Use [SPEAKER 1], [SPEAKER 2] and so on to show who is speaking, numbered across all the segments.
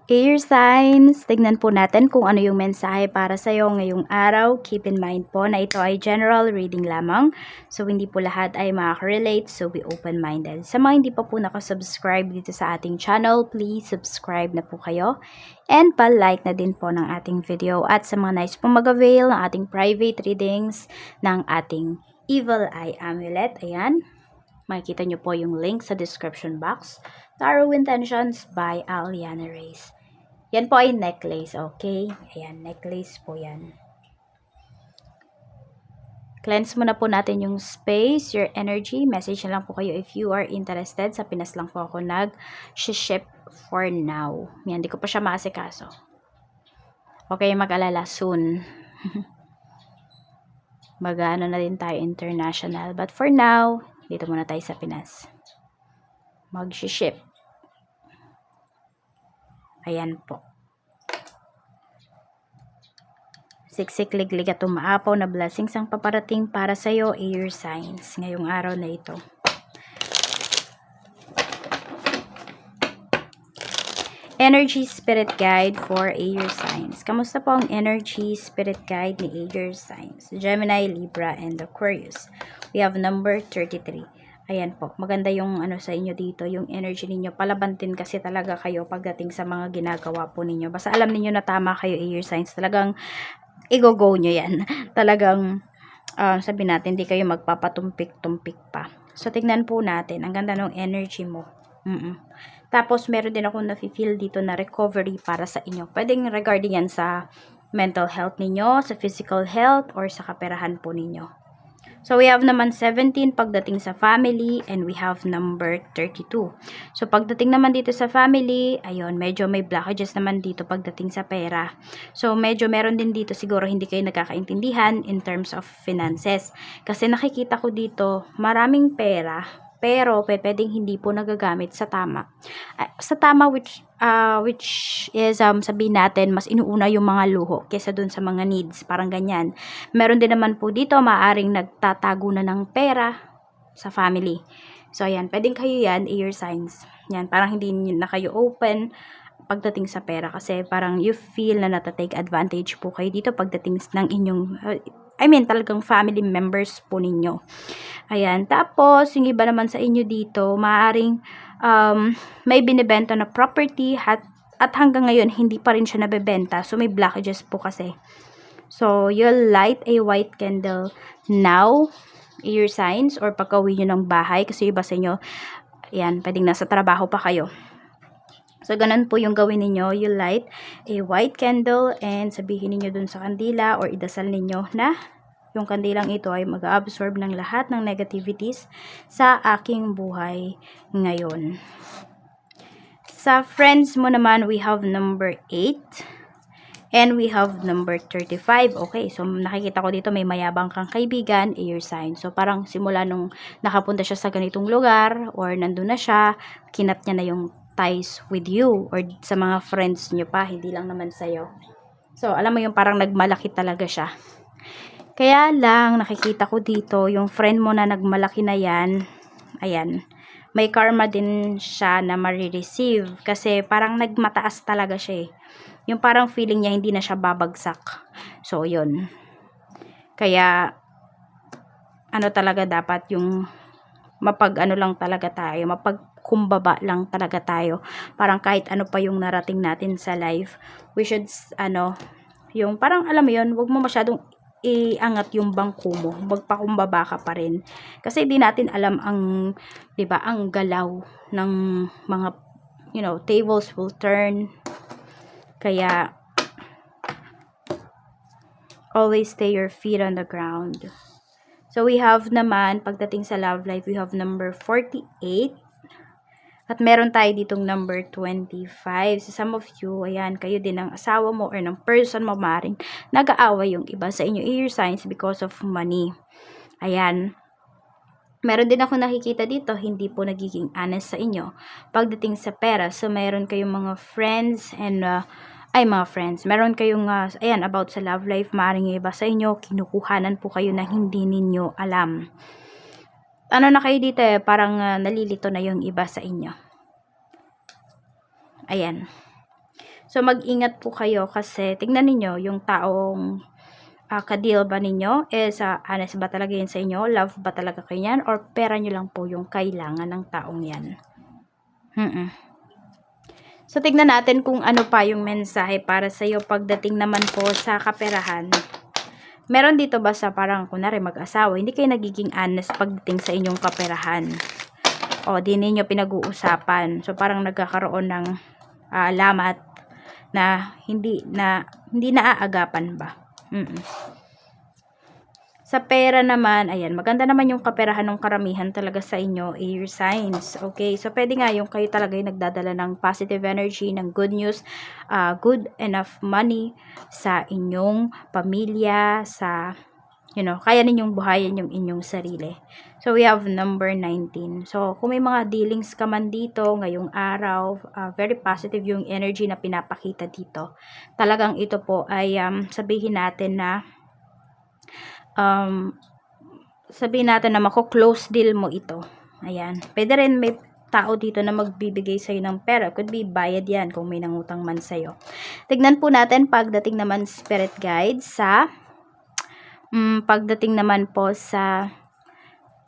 [SPEAKER 1] Air signs, tignan po natin kung ano yung mensahe para sa iyo ngayong araw. Keep in mind po na ito ay general reading lamang. So, hindi po lahat ay makaka-relate. So, be open-minded. Sa mga hindi pa po nakasubscribe dito sa ating channel, please subscribe na po kayo. And pa-like na din po ng ating video. At sa mga nice po mag-avail ng ating private readings ng ating Evil Eye Amulet. Ayan. Makikita nyo po yung link sa description box. Tarot Intentions by Aliana Reyes. Yan po ay necklace, okay? Ayan, necklace po yan. Cleanse muna po natin yung space, your energy. Message na lang po kayo if you are interested. Sa Pinas lang po ako nag-ship for now. Yan, di ko pa siya maasikaso. Okay, mag-alala soon. Mag-ano na din tayo international. But for now, dito muna tayo sa Pinas. Mag-ship. Ayan po. Siksik, liglig at umaapaw na blessings ang paparating para sa iyo, air signs, ngayong araw na ito. Energy Spirit Guide for air signs. Kamusta po ang energy spirit guide ni air signs? Gemini, Libra, and Aquarius. We have number 33. Ayan po, maganda yung ano sa inyo dito, yung energy ninyo. Palabantin kasi talaga kayo pagdating sa mga ginagawa po ninyo. Basta alam niyo na tama kayo, air signs. Talagang i-go nyo yan. Talagang, sabi natin, di kayo magpapatumpik-tumpik pa. So, tignan po natin. Ang ganda ng energy mo. Tapos, meron din ako nafe-feel dito na recovery para sa inyo. Pwedeng regarding yan sa mental health ninyo, sa physical health, or sa kaperahan po ninyo. So, we have naman 17 pagdating sa family, and we have number 32. So, pagdating naman dito sa family, ayun, medyo may blockages naman dito pagdating sa pera. So, medyo meron din dito, siguro hindi kayo nagkakaintindihan in terms of finances. Kasi nakikita ko dito, maraming pera, pero pwedeng hindi po nagagamit sa tama. Sa tama which is sabihin natin mas inuuna yung mga luho kaysa dun sa mga needs, parang ganyan. Meron din naman po dito maaring nagtatago na ng pera sa family. So ayan, pwedeng kayo yan, air signs. Yan, parang hindi na kayo open pagdating sa pera kasi parang you feel na nata-take advantage po kayo dito pagdating ng inyong talagang family members po ninyo. Ayan, tapos yung iba naman sa inyo dito, maaring may binibenta na property at hanggang ngayon hindi pa rin siya nabebenta. So may blockages po kasi. So you'll light a white candle now, air signs, or pagka-uwi nyo ng bahay kasi iba sa inyo, ayan, pwedeng nasa trabaho pa kayo. So, ganun po yung gawin ninyo. You light a white candle and sabihin ninyo dun sa kandila or idasal ninyo na yung kandilang ito ay mag-absorb ng lahat ng negativities sa aking buhay ngayon. Sa friends mo naman, we have number 8 and we have number 35. Okay, so nakikita ko dito may mayabang kang kaibigan, air sign. So, parang simula nung nakapunta siya sa ganitong lugar or nandun na siya, kinat niya na yung ties with you or sa mga friends nyo pa, hindi lang naman sa'yo. So, alam mo yung parang nagmalaki talaga siya. Kaya lang, nakikita ko dito, yung friend mo na nagmalaki na yan, ayan, may karma din siya na marireceive kasi parang nagmataas talaga siya eh. Yung parang feeling niya hindi na siya babagsak. So, yun. Kaya, ano talaga dapat yung mapag-ano lang talaga tayo, mapagkumbaba lang talaga tayo. Parang kahit ano pa yung narating natin sa life, we should, yung parang alam mo yun, wag mo masyadong iangat yung bangko mo, magpakumbaba ka pa rin. Kasi di natin alam ang, di ba, ang galaw ng mga, tables will turn. Kaya, always stay your feet on the ground. So, we have naman, pagdating sa love life, we have number 48. At meron tayo ditong number 25. So, some of you, ayan, kayo din ng asawa mo or ng person mo, maring nag-aaway yung iba sa inyo, air signs, because of money. Ayan. Meron din ako nakikita dito, hindi po nagiging honest sa inyo pagdating sa pera. So, meron kayong mga friends and mga friends. Meron kayong, ayan, about sa love life, maaaring iba sa inyo, kinukuhanan po kayo na hindi ninyo alam. Ano na kayo dito eh, parang nalilito na yung iba sa inyo. Ayan. So, mag-ingat po kayo kasi tingnan ninyo yung taong ka-deal ba ninyo is honest ba talaga yun sa inyo? Love ba talaga kayo yan? Or pera nyo lang po yung kailangan ng taong yan? So, tignan natin kung ano pa yung mensahe para sa iyo pagdating naman po sa kaperahan. Meron dito ba sa parang, kunwari mag-asawa, hindi kayo nagiging honest pagdating sa inyong kaperahan. O, di ninyo pinag-uusapan. So, parang nagkakaroon ng lamat na hindi naaagapan ba. Sa pera naman, ayan, maganda naman yung kaperahan ng karamihan talaga sa inyo, air signs. Okay, so pwede nga yung kayo talaga yung nagdadala ng positive energy, ng good news, good enough money sa inyong pamilya, sa, kaya ninyong buhayin yung inyong sarili. So, we have number 19. So, kung may mga dealings ka man dito, ngayong araw, very positive yung energy na pinapakita dito. Talagang ito po ay sabihin natin na mako-close deal mo ito. Ayan. Pwede rin may tao dito na magbibigay sa'yo ng pera. Could be bayad yan kung may nangutang man sa'yo. Tignan po natin pagdating naman spirit guide sa pagdating naman po sa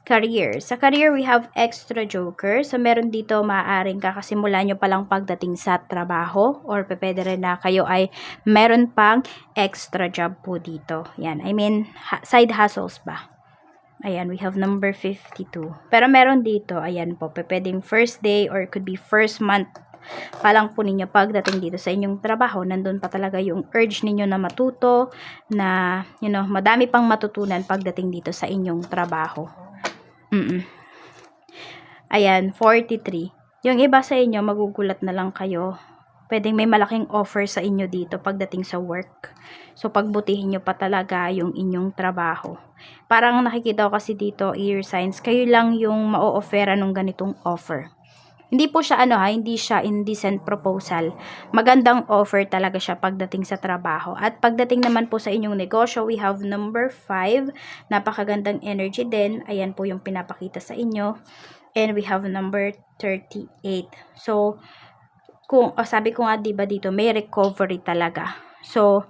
[SPEAKER 1] career. Sa career, we have extra joker. So, meron dito maaaring kakasimula nyo palang pagdating sa trabaho or pwede rin na kayo ay meron pang extra job po dito. Yan. I mean, side hustles ba? Ayan, we have number 52. Pero meron dito, ayan po, pwedeng first day or could be first month pa lang po ninyo pagdating dito sa inyong trabaho, nandun pa talaga yung urge ninyo na matuto, na, madami pang matutunan pagdating dito sa inyong trabaho. Ayan, 43. Yung iba sa inyo, magugulat na lang kayo. Pwedeng may malaking offer sa inyo dito pagdating sa work. So, pagbutihin nyo pa talaga yung inyong trabaho. Parang nakikita ko kasi dito, air signs, kayo lang yung ma-o-offera ng ganitong offer. Hindi po siya hindi siya indecent proposal. Magandang offer talaga siya pagdating sa trabaho. At pagdating naman po sa inyong negosyo, we have number 5. Napakagandang energy din. Ayan po yung pinapakita sa inyo. And we have number 38. So, sabi ko nga diba dito, may recovery talaga. So,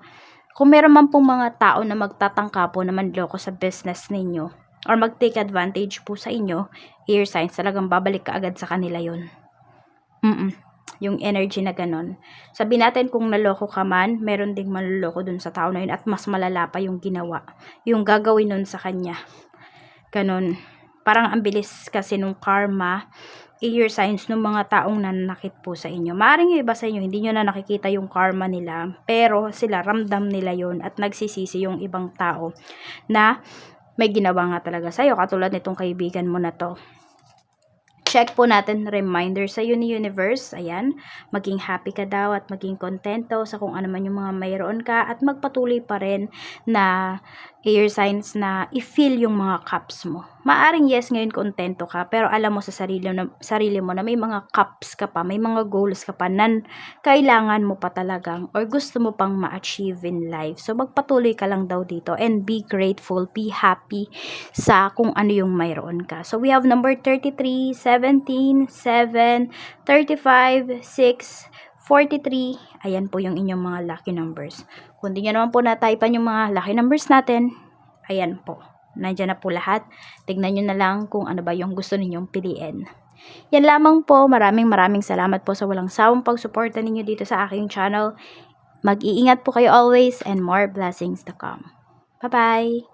[SPEAKER 1] kung meron man pong mga tao na magtatangka po na manloko sa business ninyo, or mag-take advantage po sa inyo, air signs, talagang babalik ka agad sa kanila yun. Yung energy na ganon. Sabi natin kung naloko ka man, meron ding manloloko dun sa tao na yun at mas malala pa yung ginawa. Yung gagawin nun sa kanya. Ganon. Parang ang bilis kasi nung karma, air signs ng mga taong nanakit po sa inyo. Maaring yung iba sa inyo, hindi nyo na nakikita yung karma nila, pero sila, ramdam nila yon at nagsisisi yung ibang tao na may ginawa nga talaga sa'yo, katulad nitong kaibigan mo na to. Check po natin reminder sa universe. Ayan, maging happy ka daw at maging kontento sa kung ano man yung mga mayroon ka at magpatuloy pa rin na air signs na i-feel yung mga cups mo. Maaring yes, ngayon kontento ka, pero alam mo sa sarili mo na may mga cups ka pa, may mga goals ka pa na kailangan mo pa talagang or gusto mo pang ma-achieve in life. So, magpatuloy ka lang daw dito and be grateful, be happy sa kung ano yung mayroon ka. So, we have number 33, 17, 7, 35, 6, 43. Ayan po yung inyong mga lucky numbers. Kung di nyo naman po nataypan yung mga lucky numbers natin, ayan po. Nandiyan na po lahat. Tignan nyo na lang kung ano ba yung gusto ninyong piliin. Yan lamang po. Maraming salamat po sa walang sawang pagsuporta ninyo dito sa aking channel. Mag-iingat po kayo always and more blessings to come. Bye-bye!